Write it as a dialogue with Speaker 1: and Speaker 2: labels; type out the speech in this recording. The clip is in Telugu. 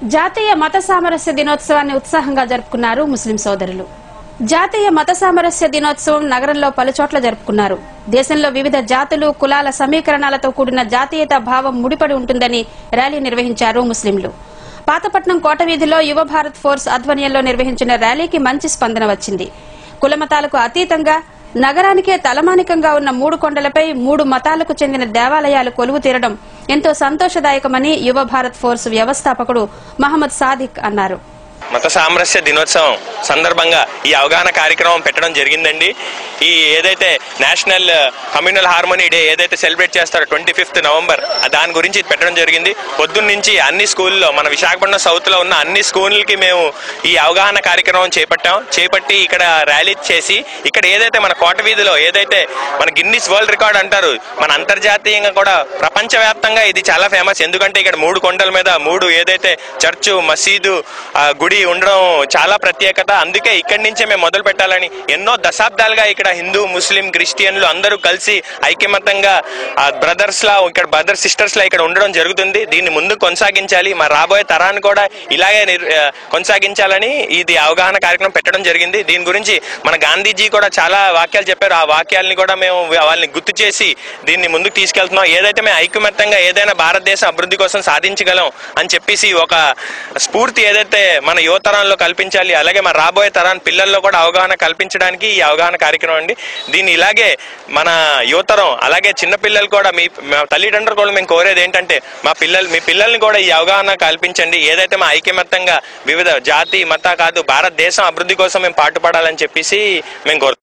Speaker 1: జాతీయ మత సామరస్య దినోత్సవాన్ని ఉత్సాహంగా జరుపుకున్నారు ముస్లిం సోదరులు. జాతీయ మత సామరస్య దినోత్సవం నగరంలో పలుచోట్ల జరుపుకున్నారు. దేశంలో వివిధ జాతులు కులాల సమీకరణాలతో కూడిన జాతీయతా భావం ముడిపడి ఉంటుందని ర్యాలీ నిర్వహించారు ముస్లింలు. పాతపట్నం కోటవీధిలో యువ భారత్ ఫోర్స్ ఆధ్వర్యంలో నిర్వహించిన ర్యాలీకి మంచి స్పందన వచ్చింది. కులమతాలకు అతీతంగా నగరానికే తలమానికంగా ఉన్న 3 కొండలపై 3 మతాలకు చెందిన దేవాలయాలు కొలువు తీరడం ఎంతో సంతోషదాయకమని యువ భారత్ ఫోర్స్ వ్యవస్థాపకుడు మహమ్మద్ సాదిక్ అన్నారు.
Speaker 2: మత సామరస్య దినోత్సవం సందర్భంగా ఈ అవగాహన కార్యక్రమం పెట్టడం జరిగిందండి. ఈ ఏదైతే నేషనల్ కమ్యూనల్ హార్మోనీ డే ఏదైతే సెలబ్రేట్ చేస్తారో 25th నవంబర్ దాని గురించి పెట్టడం జరిగింది. పొద్దున్న నుంచి అన్ని స్కూల్లో మన విశాఖపట్నం సౌత్ లో ఉన్న అన్ని స్కూళ్ళకి మేము ఈ అవగాహన కార్యక్రమం చేపట్టి ఇక్కడ ర్యాలీ చేసి ఇక్కడ ఏదైతే మన కోట వీధిలో ఏదైతే మన గిన్నిస్ వరల్డ్ రికార్డ్ అంటారు, మన అంతర్జాతీయంగా కూడా ప్రపంచవ్యాప్తంగా ఇది చాలా ఫేమస్. ఎందుకంటే ఇక్కడ 3 కొండల మీద 3 ఏదైతే చర్చు మసీదు గుడి ఉండడం చాలా ప్రత్యేకత. అందుకే ఇక్కడి నుంచే మేము మొదలు పెట్టాలని ఎన్నో దశాబ్దాలుగా ఇక్కడ హిందూ ముస్లిం క్రిస్టియన్లు అందరూ కలిసి ఐక్యమతంగా బ్రదర్స్ లా ఇక్కడ బ్రదర్ సిస్టర్స్ లా ఇక్కడ ఉండడం జరుగుతుంది. దీన్ని ముందు కొనసాగించాలి, మా రాబోయే తరాన్ని కూడా ఇలాగే కొనసాగించాలని ఇది అవగాహన కార్యక్రమం పెట్టడం జరిగింది. దీని గురించి మన గాంధీజీ కూడా చాలా వాక్యాలు చెప్పారు. ఆ వాక్యాలని కూడా మేము వాళ్ళని గుర్తు చేసి దీన్ని ముందుకు తీసుకెళ్తున్నాం. ఏదైతే మేము ఐక్యమత్యంగా ఏదైనా భారతదేశం అభివృద్ధి కోసం సాధించగలం అని చెప్పేసి ఒక స్ఫూర్తి ఏదైతే మన యువతరంలో కల్పించాలి, అలాగే మన రాబోయే తరాన్ని పిల్లల్లో కూడా అవగాహన కల్పించడానికి ఈ అవగాహన కార్యక్రమం అండి. దీన్ని ఇలాగే మన యువతరం అలాగే చిన్నపిల్లలు కూడా మీ తల్లిదండ్రులు కూడా మేము కోరేది ఏంటంటే మీ పిల్లల్ని కూడా ఈ అవగాహన కల్పించండి. ఏదైతే మా ఐక్యమత్యంగా వివిధ జాతి మత కాదు భారతదేశం అభివృద్ధి కోసం మేము పాటుపడాలని చెప్పేసి మేము కోరుతున్నాం.